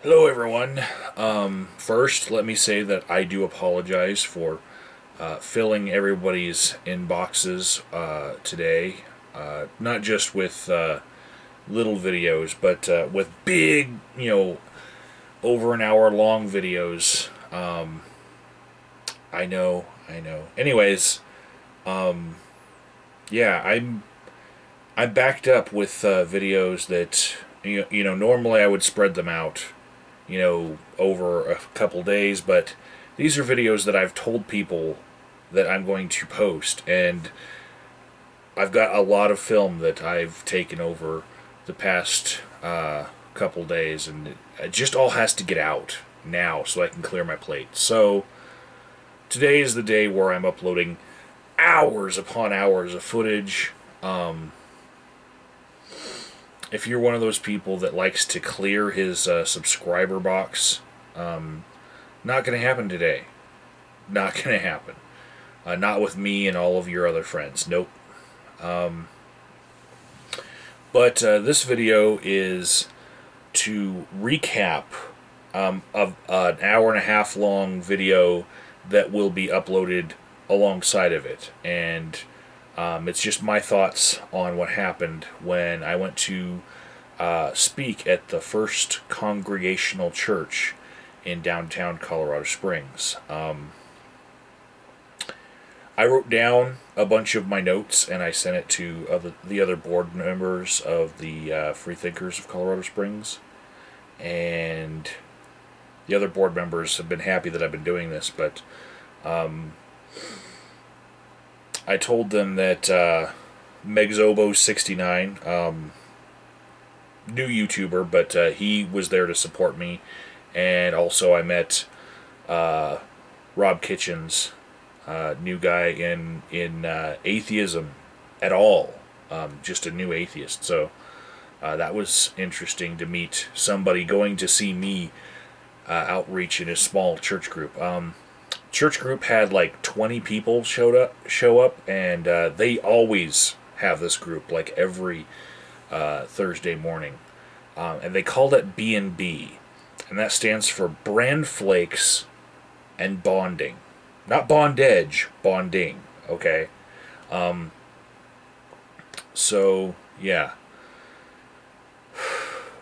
Hello, everyone. First, let me say that I do apologize for filling everybody's inboxes today. Not just with little videos, but with big, over an hour long videos. I know. Anyways, yeah, I'm backed up with videos that normally I would spread them out over a couple days, but these are videos that I've told people that I'm going to post, and I've got a lot of film that I've taken over the past couple days, and it just all has to get out now so I can clear my plate. So today is the day where I'm uploading hours upon hours of footage. If you're one of those people that likes to clear his subscriber box, not going to happen today. Not going to happen. Not with me and all of your other friends. Nope. But this video is to recap of an hour and a half long video that will be uploaded alongside of it. And it's just my thoughts on what happened when I went to speak at the First Congregational Church in downtown Colorado Springs. I wrote down a bunch of my notes and I sent it to the other board members of the Free Thinkers of Colorado Springs. And the other board members have been happy that I've been doing this, but I told them that Megzobo69, new YouTuber, but he was there to support me, and also I met Rob Kitchens, new guy in atheism at all, just a new atheist. So that was interesting to meet somebody going to see me outreach in a small church group. Church group had like 20 people show up, and they always have this group like every Thursday morning, and they called it B&B, and that stands for Brand Flakes and Bonding, not bondage, bonding. Okay, so yeah,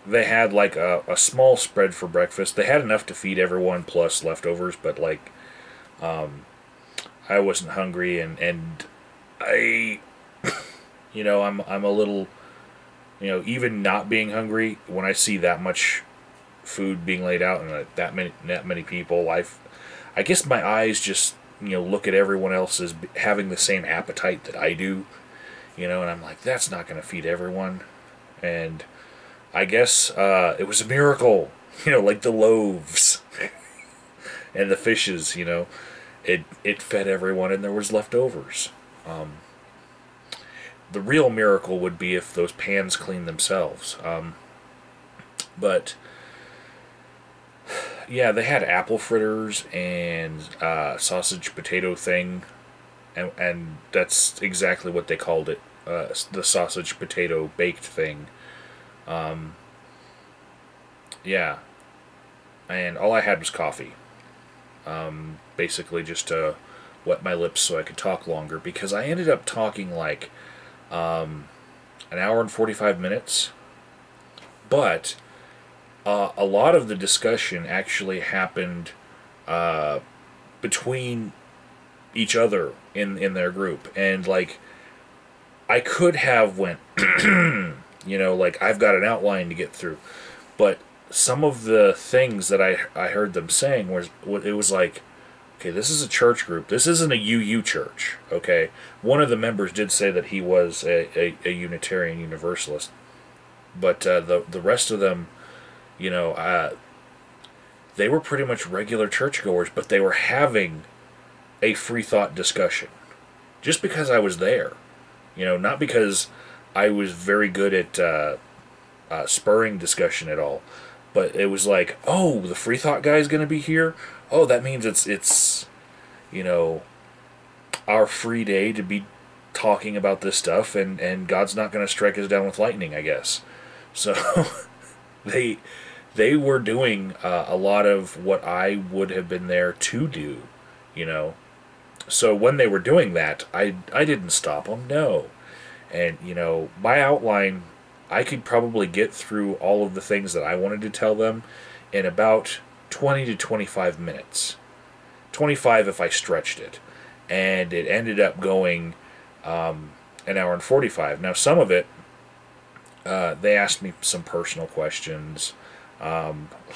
they had like a small spread for breakfast. They had enough to feed everyone plus leftovers, but like I wasn't hungry, and I, I'm a little, even not being hungry, when I see that much food being laid out and that many people, I guess my eyes just look at everyone else as having the same appetite that I do, and I'm like, that's not going to feed everyone, and I guess it was a miracle, like the loaves and the fishes, It fed everyone, and there was leftovers. The real miracle would be if those pans cleaned themselves. But yeah, they had apple fritters and sausage potato thing, and that's exactly what they called it, the sausage potato baked thing. Yeah, and all I had was coffee. Basically just to wet my lips so I could talk longer, because I ended up talking like an hour and 45 minutes, but a lot of the discussion actually happened between each other in their group, and like I could have went like I've got an outline to get through, but some of the things that I heard them saying it was like, okay, this is a church group. This isn't a UU church, okay? One of the members did say that he was a Unitarian Universalist, but the rest of them, they were pretty much regular churchgoers, but they were having a free thought discussion. Just because I was there, not because I was very good at spurring discussion at all. But it was like, oh, the free thought guy's going to be here? Oh, that means it's our free day to be talking about this stuff, and God's not going to strike us down with lightning, I guess. So they they were doing a lot of what I would have been there to do, you know. So when they were doing that, I didn't stop them, no. And, you know, my outline, I could probably get through all of the things that I wanted to tell them in about 20 to 25 minutes. 25 if I stretched it. And it ended up going an hour and 45. Now, some of it, they asked me some personal questions,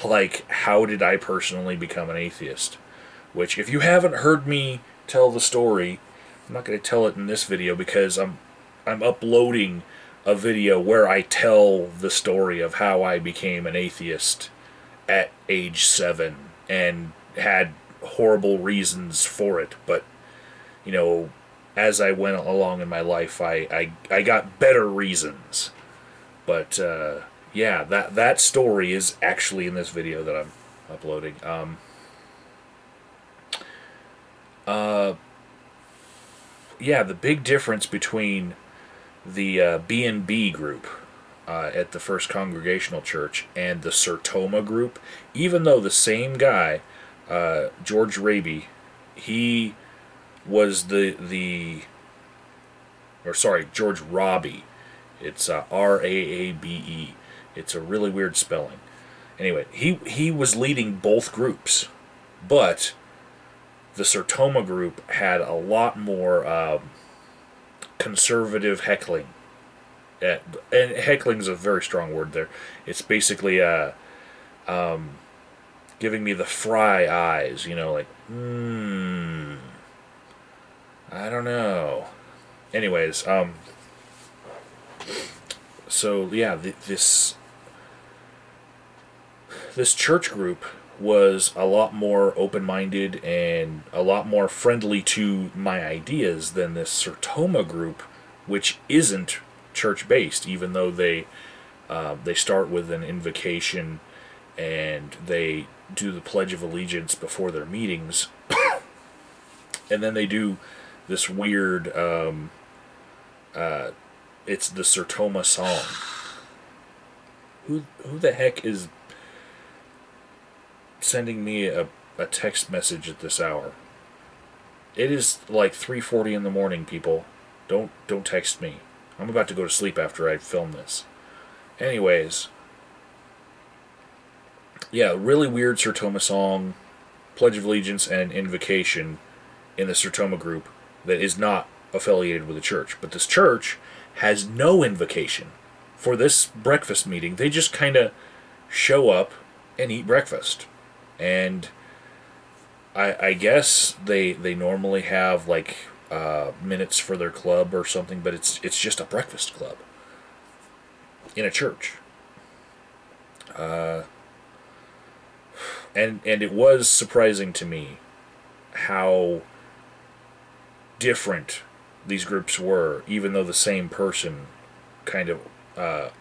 like, how did I personally become an atheist? Which, if you haven't heard me tell the story, I'm not going to tell it in this video because I'm uploading a video where I tell the story of how I became an atheist at age 7 and had horrible reasons for it. But, you know, as I went along in my life, I got better reasons. But, yeah, that story is actually in this video that I'm uploading. Yeah, the big difference between the B&B group at the First Congregational Church and the Sertoma group, even though the same guy, George Raby, he was George Robbie. It's Raabe. It's a really weird spelling. Anyway, he was leading both groups, but the Sertoma group had a lot more conservative heckling. And heckling's a very strong word there. It's basically giving me the fry eyes, you know, like, I don't know. Anyways, so yeah, this church group was a lot more open-minded and a lot more friendly to my ideas than this Sertoma group, which isn't church-based, even though they start with an invocation and they do the Pledge of Allegiance before their meetings, and then they do this weird, it's the Sertoma song. Who the heck is sending me a text message at this hour? It is like 3:40 in the morning, people. Don't text me. I'm about to go to sleep after I film this. Anyways, yeah, really weird Sertoma song, Pledge of Allegiance and Invocation in the Sertoma group that is not affiliated with the church. But this church has no invocation. For this breakfast meeting, they just kind of show up and eat breakfast. And I guess they normally have like minutes for their club or something, but it's just a breakfast club in a church. And it was surprising to me how different these groups were, even though the same person kind of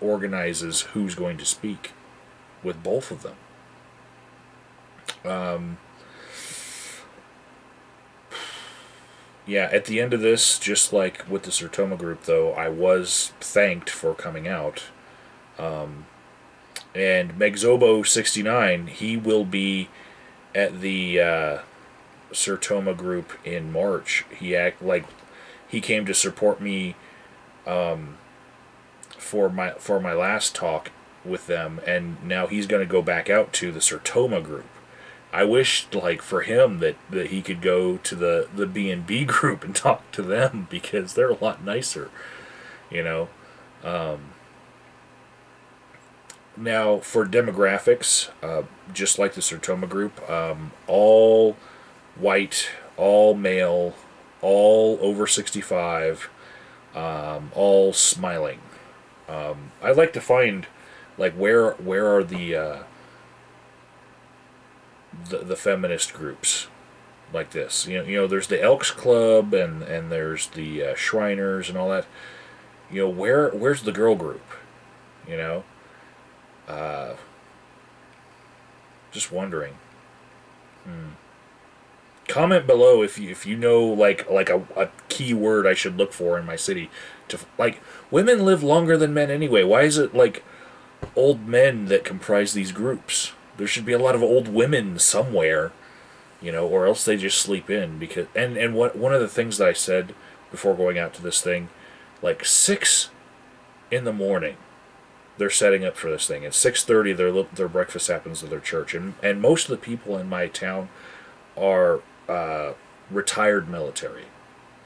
organizes who's going to speak with both of them. Yeah, at the end of this, just like with the Sertoma group, though, I was thanked for coming out. And Megzobo69, he will be at the Sertoma group in March. He came to support me for my last talk with them, and now he's going to go back out to the Sertoma group. I wish, like, for him that he could go to the B&B group and talk to them, because they're a lot nicer, you know. Now, for demographics, just like the Sertoma group, all white, all male, all over 65, all smiling. I'd like to find, like, where are the feminist groups like this? You know, there's the Elks Club and there's the Shriners and all that. You know, where's the girl group? You know, just wondering. Comment below if you know like a key word I should look for in my city. To, like, women live longer than men anyway. Why is it like old men that comprise these groups. There should be a lot of old women somewhere, or else they just sleep in. Because one of the things that I said before going out to this thing, like 6 in the morning, they're setting up for this thing. At 6:30, their breakfast happens at their church, and most of the people in my town are retired military.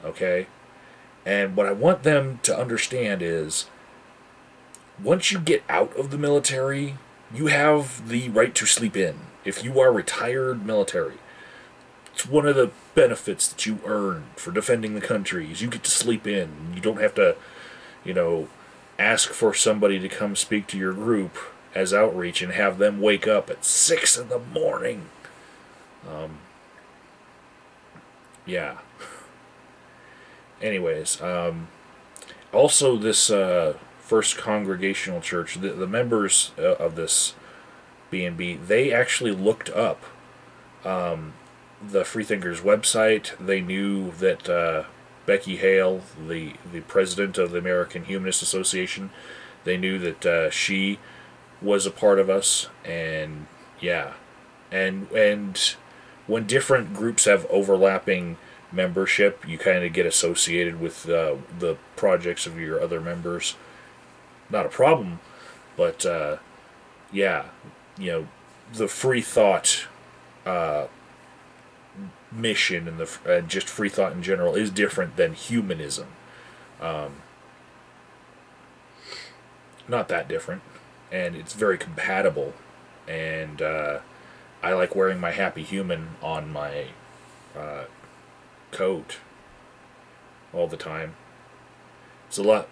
Okay, and what I want them to understand is, once you get out of the military, you have the right to sleep in. If you are retired military, it's one of the benefits that you earn for defending the country is you get to sleep in. You don't have to, ask for somebody to come speak to your group as outreach and have them wake up at 6 in the morning. Yeah. Anyways, also this First Congregational Church, the members of this B&B, they actually looked up the Freethinkers website. They knew that Becky Hale, the president of the American Humanist Association, they knew that she was a part of us, and yeah, and when different groups have overlapping membership, you kind of get associated with the projects of your other members. Not a problem, but yeah, the free thought mission and the just free thought in general is different than humanism. Not that different, and it's very compatible. And I like wearing my happy human on my coat all the time. It's a lot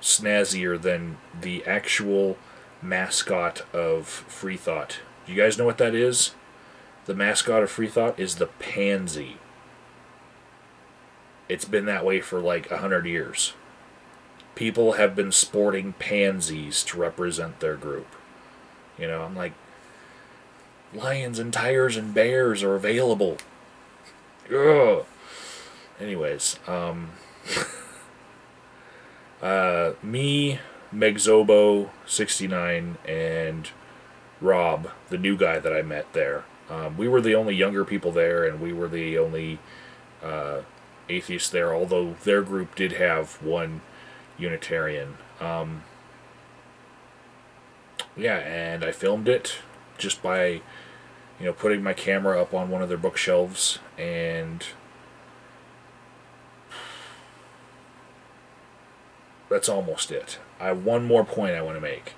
snazzier than the actual mascot of free thought. Do you guys know what that is? The mascot of free thought is the pansy. It's been that way for like 100 years. People have been sporting pansies to represent their group. I'm like, lions and tigers and bears are available. Ugh. Anyways, me, Megzobo 69, and Rob, the new guy that I met there, we were the only younger people there, and we were the only atheists there, although their group did have one Unitarian. Yeah, and I filmed it just by, putting my camera up on one of their bookshelves, and that's almost it. I have one more point I want to make.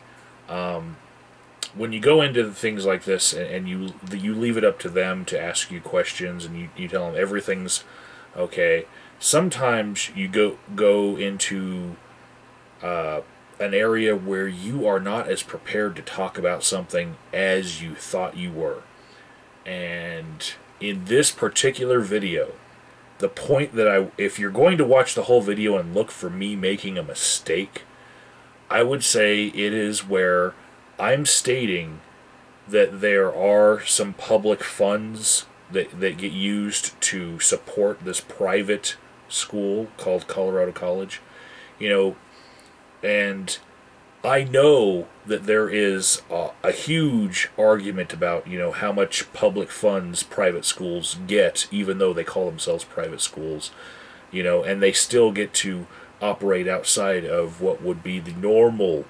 When you go into things like this and you leave it up to them to ask you questions, and you tell them everything's okay, sometimes you go into an area where you are not as prepared to talk about something as you thought you were. And in this particular video, the point that if you're going to watch the whole video and look for me making a mistake, I would say it is where I'm stating that there are some public funds that get used to support this private school called Colorado College. And I know that there is a huge argument about, how much public funds private schools get, even though they call themselves private schools, and they still get to operate outside of what would be the normal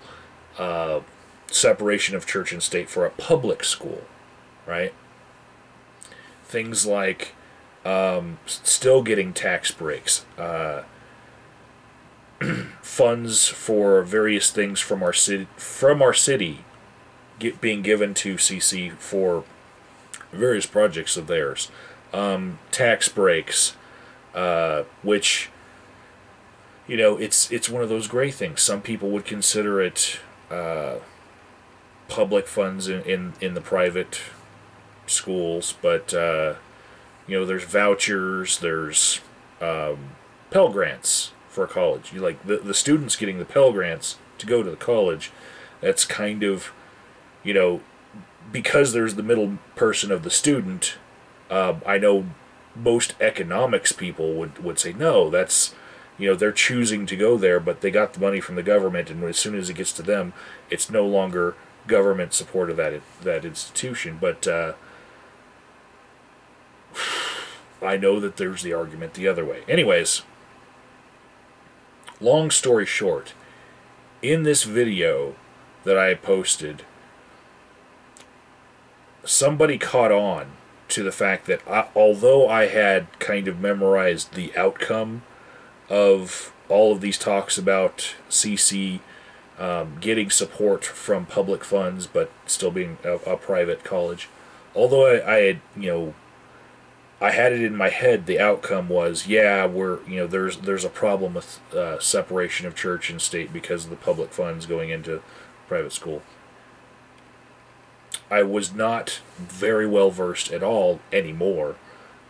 separation of church and state for a public school, right? Things like still getting tax breaks, funds for various things from our city being given to CC for various projects of theirs, tax breaks, which it's one of those gray things. Some people would consider it public funds in the private schools, but there's vouchers, there's Pell Grants for college. The students getting the Pell Grants to go to the college. That's kind of, because there's the middle person of the student. I know most economics people would say, no, that's, they're choosing to go there, but they got the money from the government, and as soon as it gets to them, it's no longer government support of that institution. But I know that there's the argument the other way. Anyways, long story short, in this video that I posted, somebody caught on to the fact that although I had kind of memorized the outcome of all of these talks about CC getting support from public funds but still being a private college, although I had, I had it in my head, the outcome was, there's a problem with separation of church and state because of the public funds going into private school. I was not very well versed at all anymore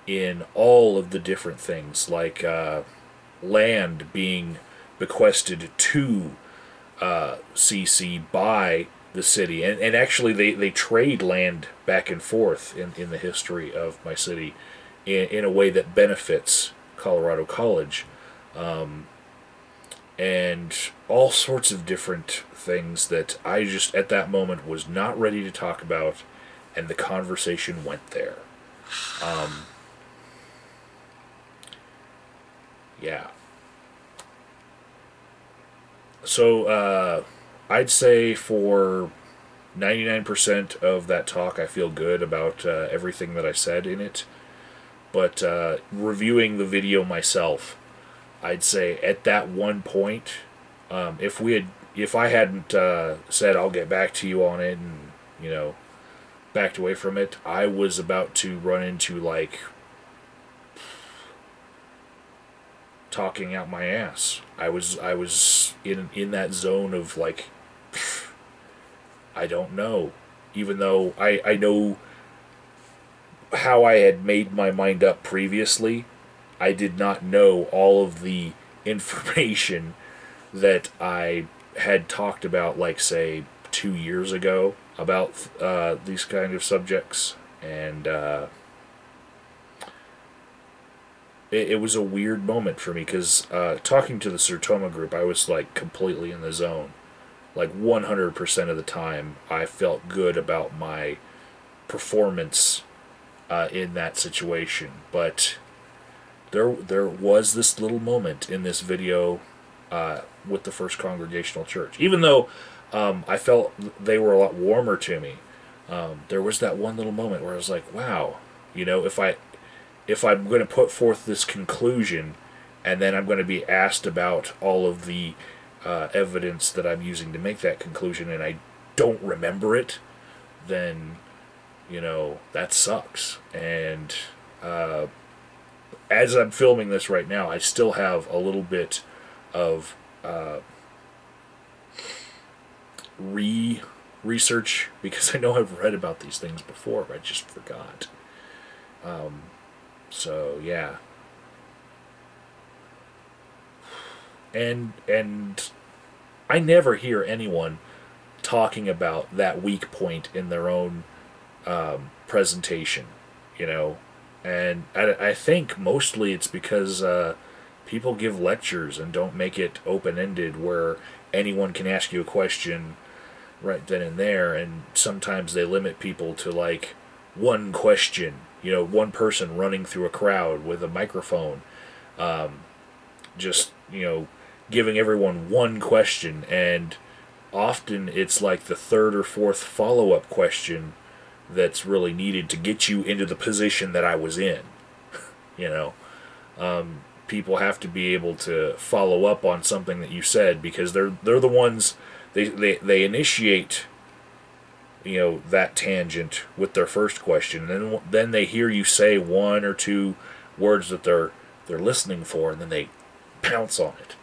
in all of the different things, like land being bequested to CC by the city. And actually they trade land back and forth in the history of my city in a way that benefits Colorado College. And all sorts of different things that I just, at that moment, was not ready to talk about, and the conversation went there. Yeah. So, I'd say for 99% of that talk, I feel good about everything that I said in it. But reviewing the video myself, I'd say at that one point, if I hadn't said I'll get back to you on it and backed away from it, I was about to run into like talking out my ass. I was in that zone of like, I don't know, even though I know how I had made my mind up previously. I did not know all of the information that I had talked about, like, say, 2 years ago about these kind of subjects. And it was a weird moment for me, because talking to the Sertoma group, I was, like, completely in the zone. Like, 100% of the time, I felt good about my performance in that situation. But there was this little moment in this video with the First Congregational Church. Even though I felt they were a lot warmer to me, there was that one little moment where I was like, wow, if I'm going to put forth this conclusion and then I'm going to be asked about all of the evidence that I'm using to make that conclusion and I don't remember it, then, that sucks. And as I'm filming this right now, I still have a little bit of research, because I know I've read about these things before, but I just forgot. So yeah, and I never hear anyone talking about that weak point in their own presentation, and I think mostly it's because people give lectures and don't make it open-ended where anyone can ask you a question right then and there, and sometimes they limit people to like one question, one person running through a crowd with a microphone, just, giving everyone one question, and often it's like the third or fourth follow-up question that's really needed to get you into the position that I was in. People have to be able to follow up on something that you said, because they're the ones, they initiate that tangent with their first question, and then they hear you say one or two words that they're listening for, and then they pounce on it.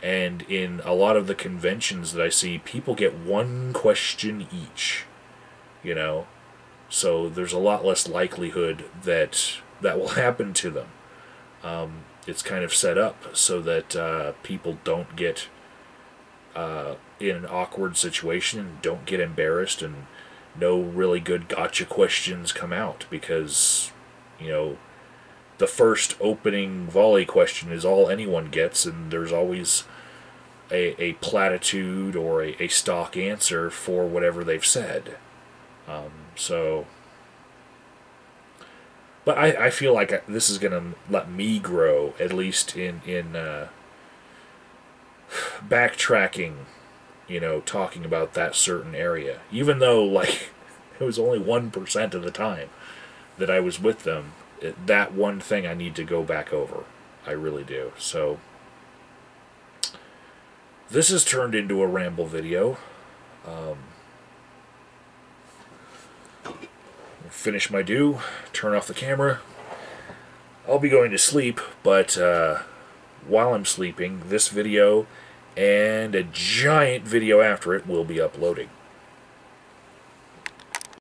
And in a lot of the conventions that I see, people get one question each. So there's a lot less likelihood that will happen to them. It's kind of set up so that people don't get in an awkward situation and don't get embarrassed, and no really good gotcha questions come out, because the first opening volley question is all anyone gets, and there's always a platitude or a stock answer for whatever they've said. So, but I feel like this is going to let me grow, at least in backtracking, talking about that certain area. Even though, like, it was only 1% of the time that I was with them, that one thing I need to go back over. I really do. So, this has turned into a ramble video. Finish my due, turn off the camera. I'll be going to sleep, but while I'm sleeping, this video and a giant video after it will be uploading.